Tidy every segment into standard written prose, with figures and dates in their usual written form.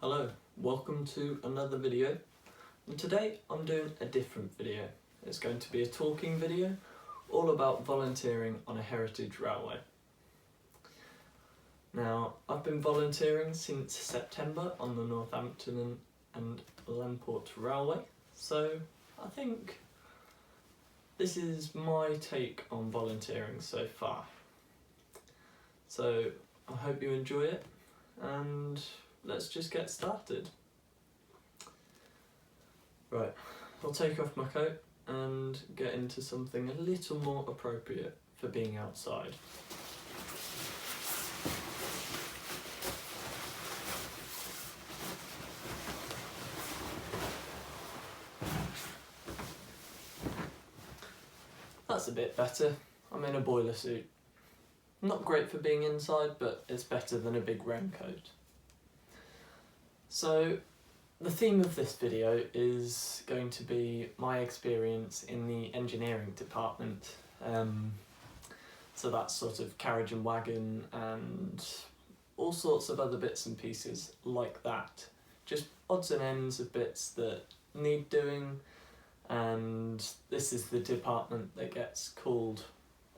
Hello, welcome to another video, and today I'm doing a different video. It's going to be a talking video all about volunteering on a heritage railway. Now, I've been volunteering since September on the Northampton and Landport Railway, so I think this is my take on volunteering so far. So I hope you enjoy it, and let's just get started. Right, I'll take off my coat and get into something a little more appropriate for being outside. That's a bit better. I'm in a boiler suit. Not great for being inside, but it's better than a big raincoat. So, the theme of this video is going to be my experience in the engineering department. So that's sort of carriage and wagon and all sorts of other bits and pieces like that. Just odds and ends of bits that need doing, and this is the department that gets called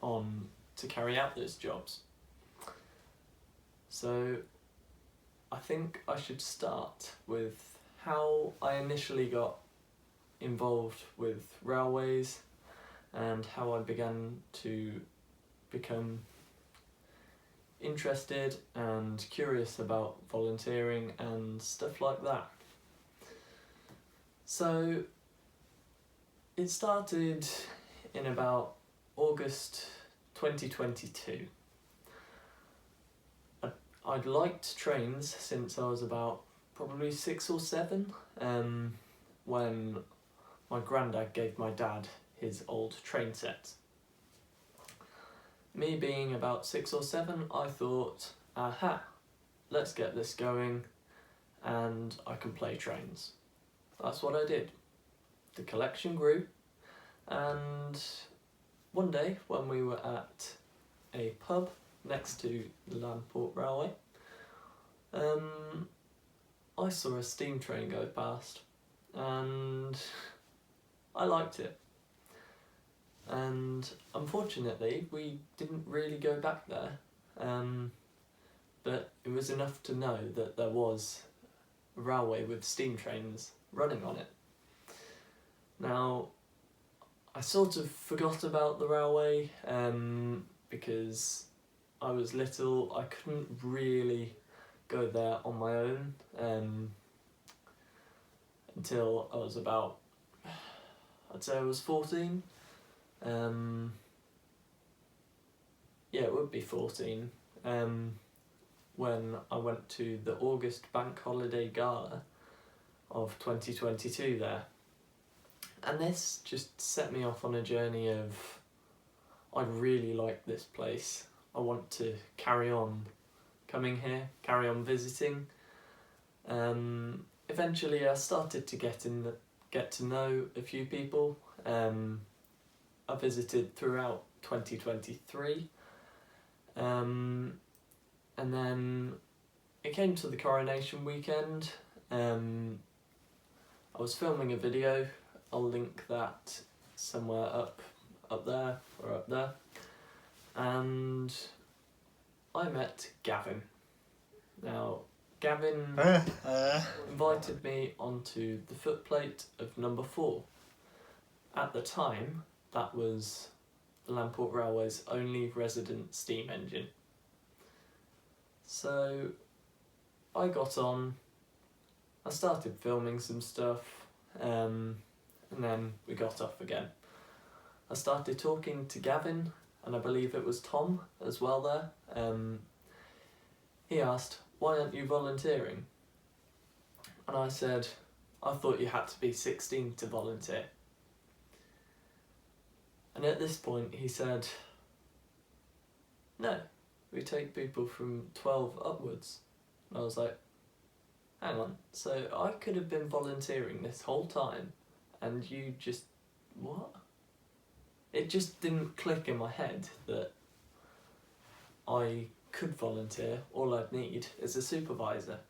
on to carry out those jobs. So I think I should start with how I initially got involved with railways and how I began to become interested and curious about volunteering and stuff like that. So it started in about August 2022. I'd liked trains since I was about probably 6 or 7, when my granddad gave my dad his old train set. Me being about 6 or 7, I thought, aha, let's get this going and I can play trains. That's what I did. The collection grew, and one day when we were at a pub next to the Landport Railway, I saw a steam train go past and I liked it. And unfortunately we didn't really go back there, but it was enough to know that there was a railway with steam trains running on it. Now, I sort of forgot about the railway because I was little. I couldn't really go there on my own until I was about, I'd say I was 14. Yeah, it would be 14 when I went to the August Bank Holiday Gala of 2022 there. And this just set me off on a journey of, I really like this place. I want to carry on coming here, carry on visiting. Eventually I started to get to know a few people. I visited throughout 2023. And then it came to the coronation weekend. I was filming a video. I'll link that somewhere up there or up there. And I met Gavin. Now, Gavin invited me onto the footplate of number 4. At the time, that was the Landport Railway's only resident steam engine. So I got on, I started filming some stuff, and then we got off again. I started talking to Gavin, and I believe it was Tom as well there. He asked, why aren't you volunteering? And I said, I thought you had to be 16 to volunteer. And at this point he said, no, we take people from 12 upwards. And I was like, hang on, so I could have been volunteering this whole time and you just, what? It just didn't click in my head that I could volunteer. All I'd need is a supervisor.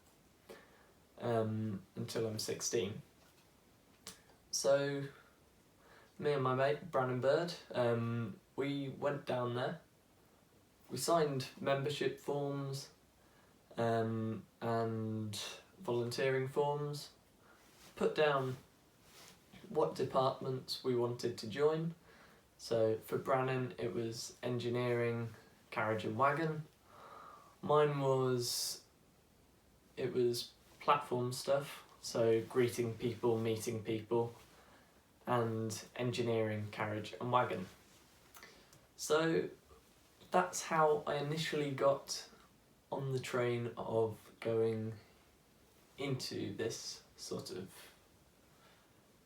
until I'm 16. So me and my mate Brandon Bird, we went down there, we signed membership forms and volunteering forms, put down what departments we wanted to join. So for Brannon it was engineering, carriage and wagon. Mine was, it was platform stuff, so greeting people, meeting people, and engineering, carriage and wagon. So that's how I initially got on the train of going into this sort of,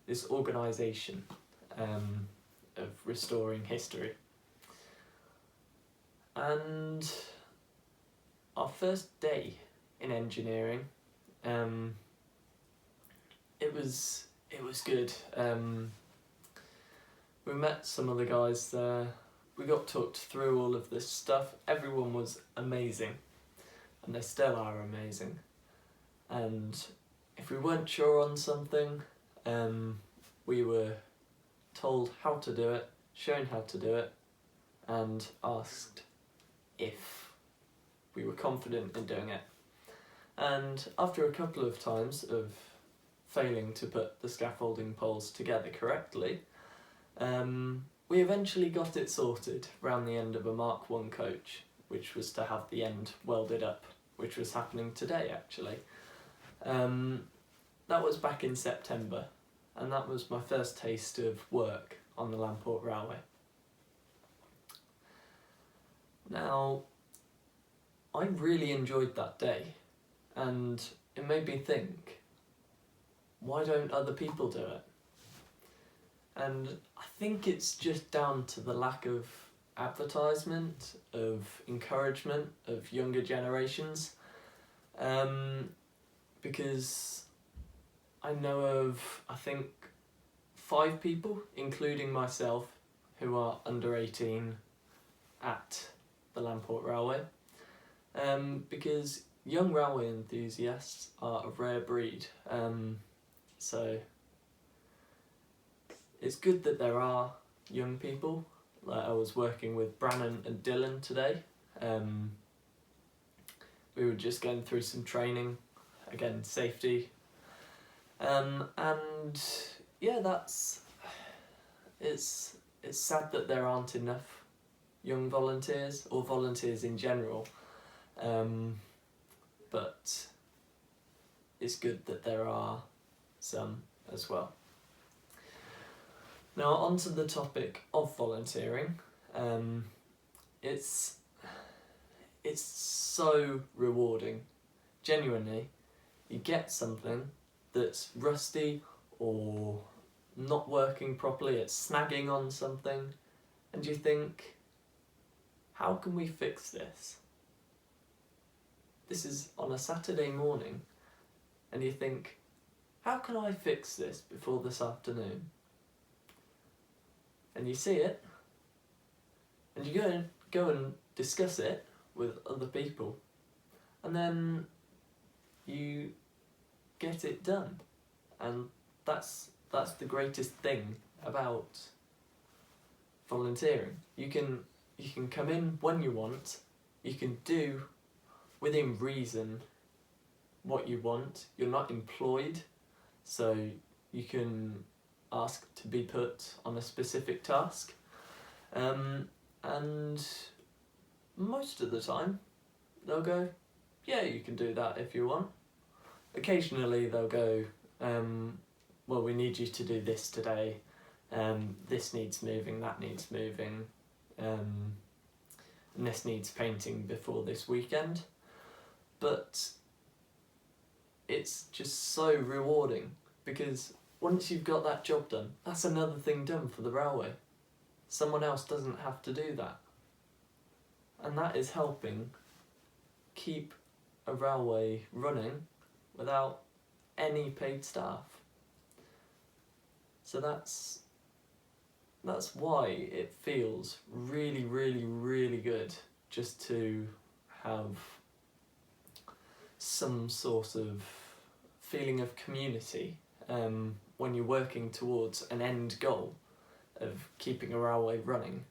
this organisation of restoring history. And our first day in engineering, it was good. We met some of the guys there, we got talked through all of this stuff. Everyone was amazing, and they still are amazing. And if we weren't sure on something, we were told how to do it, shown how to do it, and asked if we were confident in doing it. And after a couple of times of failing to put the scaffolding poles together correctly, we eventually got it sorted round the end of a Mark I coach, which was to have the end welded up, which was happening today actually. That was back in September, and that was my first taste of work on the Lamport Railway. Now, I really enjoyed that day, and it made me think, why don't other people do it? And I think it's just down to the lack of advertisement, of encouragement of younger generations, because I know of, I think, 5 people, including myself, who are under 18 at the Lamport Railway, because young railway enthusiasts are a rare breed, so it's good that there are young people. Like, I was working with Brannon and Dylan today. We were just going through some training, again, safety, and yeah, it's sad that there aren't enough young volunteers, or volunteers in general, but it's good that there are some as well. Now, onto the topic of volunteering. It's so rewarding. Genuinely, you get something that's rusty or not working properly, it's snagging on something, and you think, how can we fix this? This is on a Saturday morning, and you think, how can I fix this before this afternoon? And you see it, and you go and discuss it with other people, and then you get it done. And that's the greatest thing about volunteering. You can come in when you want, you can do within reason what you want. You're not employed, so you can ask to be put on a specific task, and most of the time they'll go, yeah, you can do that if you want. Occasionally they'll go, well, we need you to do this today, this needs moving, that needs moving, and this needs painting before this weekend. But it's just so rewarding, because once you've got that job done, that's another thing done for the railway. Someone else doesn't have to do that. And that is helping keep a railway running without any paid staff. So that's why it feels really, really, really good just to have some sort of feeling of community when you're working towards an end goal of keeping a railway running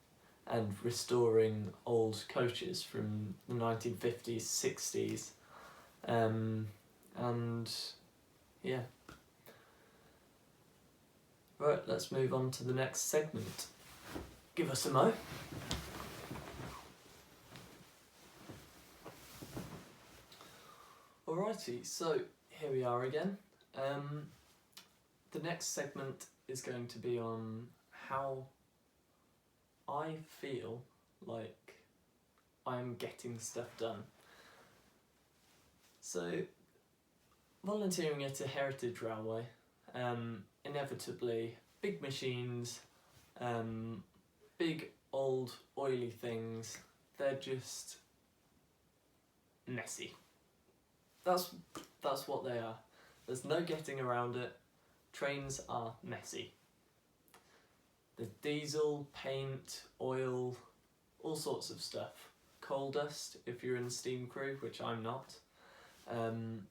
and restoring old coaches from the 1950s, 60s, and yeah. Right, let's move on to the next segment. Give us a mo. Alrighty, so here we are again. The next segment is going to be on how I feel like I'm getting stuff done. So, volunteering at a heritage railway, inevitably big machines, big old oily things, they're just messy. That's what they are. There's no getting around it. Trains are messy. There's diesel, paint, oil, all sorts of stuff. Coal dust if you're in the steam crew, which I'm not. And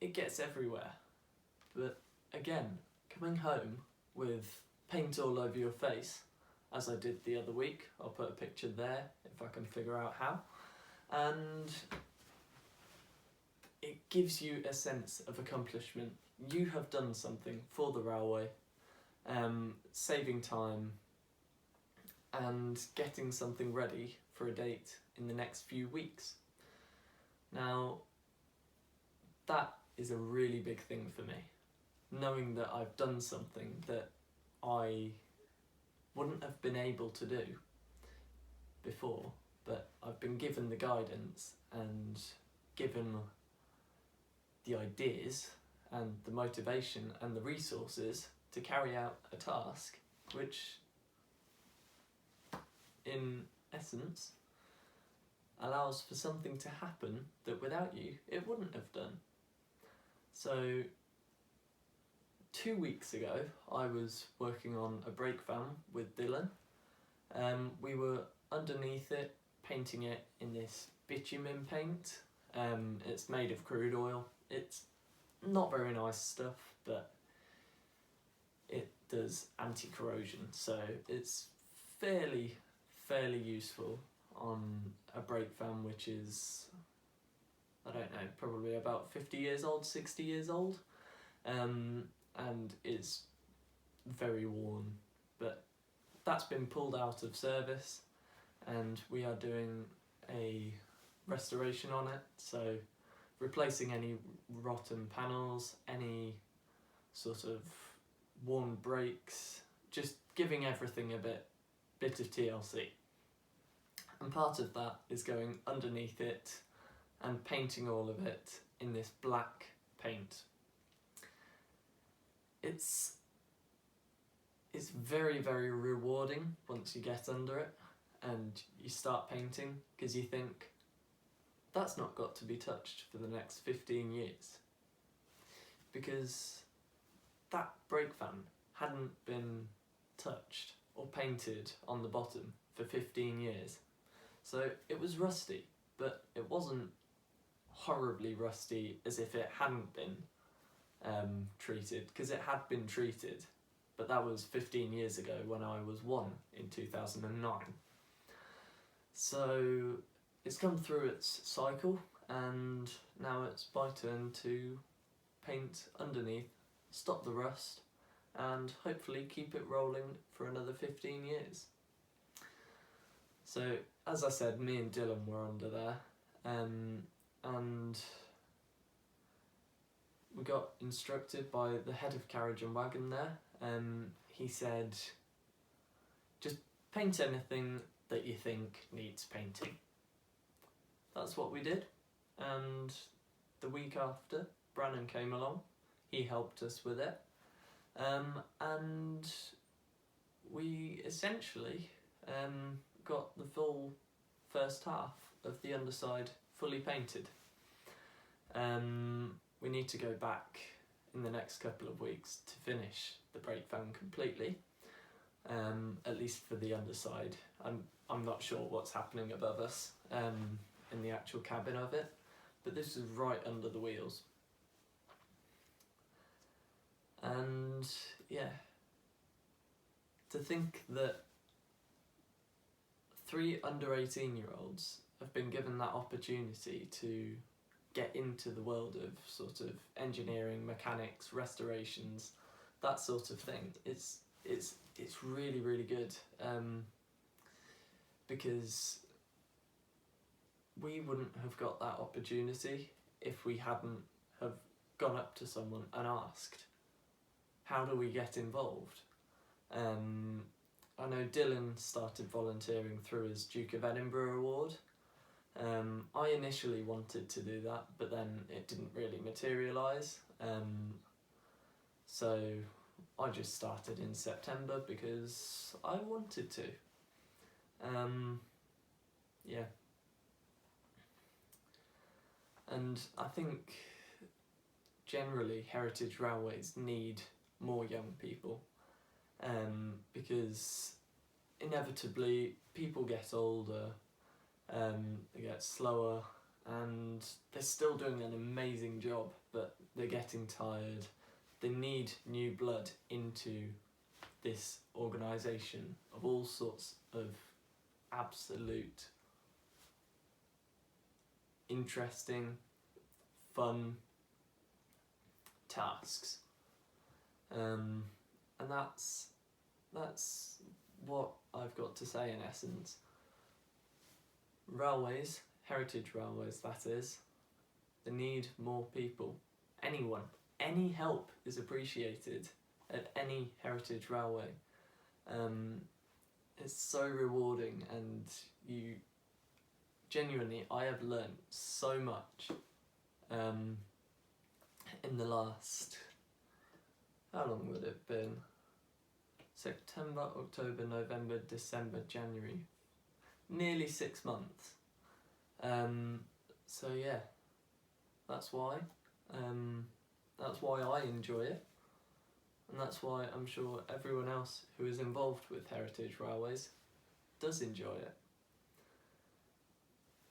it gets everywhere. But again, coming home with paint all over your face, as I did the other week, I'll put a picture there if I can figure out how, and it gives you a sense of accomplishment. You have done something for the railway, saving time and getting something ready for a date in the next few weeks. Now, that is a really big thing for me, knowing that I've done something that I wouldn't have been able to do before, but I've been given the guidance and given the ideas and the motivation and the resources to carry out a task which, in essence, allows for something to happen that without you it wouldn't have done. So 2 weeks ago I was working on a brake van with Dylan. We were underneath it, painting it in this bitumen paint. It's made of crude oil. It's not very nice stuff, but it does anti-corrosion, so it's fairly useful on a brake van which is, I don't know, probably about 50 years old, 60 years old, and is very worn. But that's been pulled out of service and we are doing a restoration on it, so replacing any rotten panels, any sort of worn brakes, just giving everything a bit of TLC. And part of that is going underneath it and painting all of it in this black paint. It's very, very rewarding once you get under it and you start painting, because you think, that's not got to be touched for the next 15 years. Because that brake van hadn't been touched or painted on the bottom for 15 years. So it was rusty, but it wasn't horribly rusty as if it hadn't been treated, because it had been treated, but that was 15 years ago when I was 1 in 2009. So it's come through its cycle and now it's my turn to paint underneath, stop the rust, and hopefully keep it rolling for another 15 years. So as I said, me and Dylan were under there, and we got instructed by the head of carriage and wagon there. He said, just paint anything that you think needs painting. That's what we did, and the week after Brannon came along, he helped us with it, and we essentially got the full first half of the underside fully painted. We need to go back in the next couple of weeks to finish the brake van completely, at least for the underside. I'm not sure what's happening above us in the actual cabin of it, but this was right under the wheels. And yeah, to think that 3 under 18-year-olds have been given that opportunity to get into the world of sort of engineering, mechanics, restorations, that sort of thing. It's really, really good, because we wouldn't have got that opportunity if we hadn't have gone up to someone and asked, how do we get involved? I know Dylan started volunteering through his Duke of Edinburgh award. I initially wanted to do that, but then it didn't really materialise. So I just started in September because I wanted to. Yeah. And I think generally heritage railways need more young people, because inevitably people get older, they get slower, and they're still doing an amazing job, but they're getting tired. They need new blood into this organisation of all sorts of absolute interesting, fun tasks, and that's what I've got to say in essence. Railways, heritage railways that is, they need more people. Anyone, any help is appreciated at any heritage railway. It's so rewarding, and I have learnt so much in the last, how long would it have been? September, October, November, December, January. Nearly 6 months. So yeah, that's why. That's why I enjoy it. And that's why I'm sure everyone else who is involved with heritage railways does enjoy it.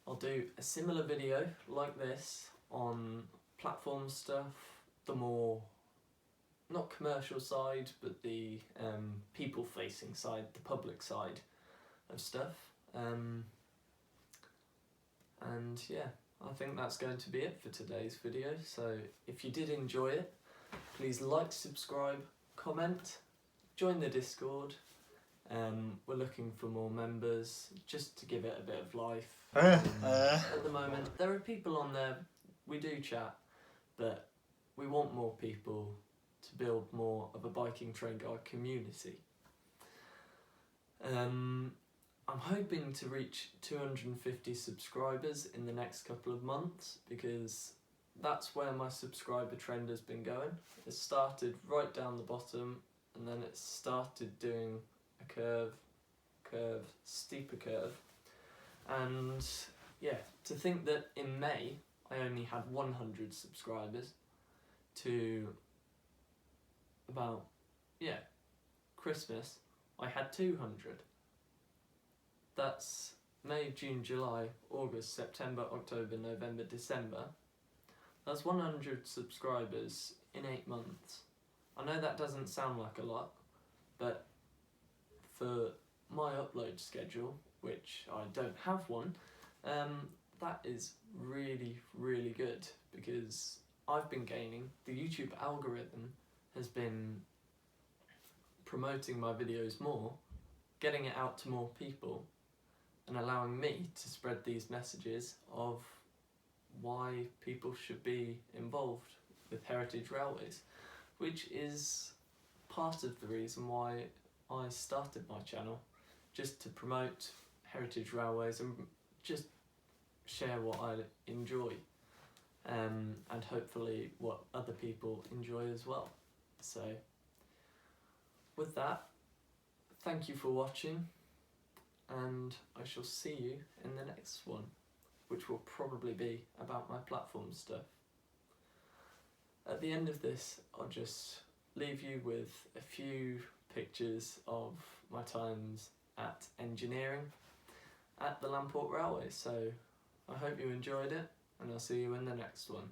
I'll do a similar video like this on platform stuff, the more, not commercial side, but the people-facing side, the public side of stuff. And yeah, I think that's going to be it for today's video. So if you did enjoy it, please like, subscribe, comment, join the Discord. We're looking for more members, just to give it a bit of life. At the moment, there are people on there, we do chat, but we want more people to build more of a Biking Train Guide community. I'm hoping to reach 250 subscribers in the next couple of months, because that's where my subscriber trend has been going. It started right down the bottom, and then it started doing a curve, steeper curve. And yeah, to think that in May I only had 100 subscribers, to about, yeah, Christmas I had 200. That's May, June, July, August, September, October, November, December. That's 100 subscribers in 8 months. I know that doesn't sound like a lot, but for my upload schedule, which I don't have one, that is really, really good, because I've been gaining, the YouTube algorithm has been promoting my videos more, getting it out to more people, and allowing me to spread these messages of why people should be involved with heritage railways, which is part of the reason why I started my channel, just to promote heritage railways and just share what I enjoy, and hopefully what other people enjoy as well. So with that, thank you for watching, and I shall see you in the next one, which will probably be about my platform stuff. At the end of this, I'll just leave you with a few pictures of my times at engineering at the Lamport Railway. So I hope you enjoyed it, and I'll see you in the next one.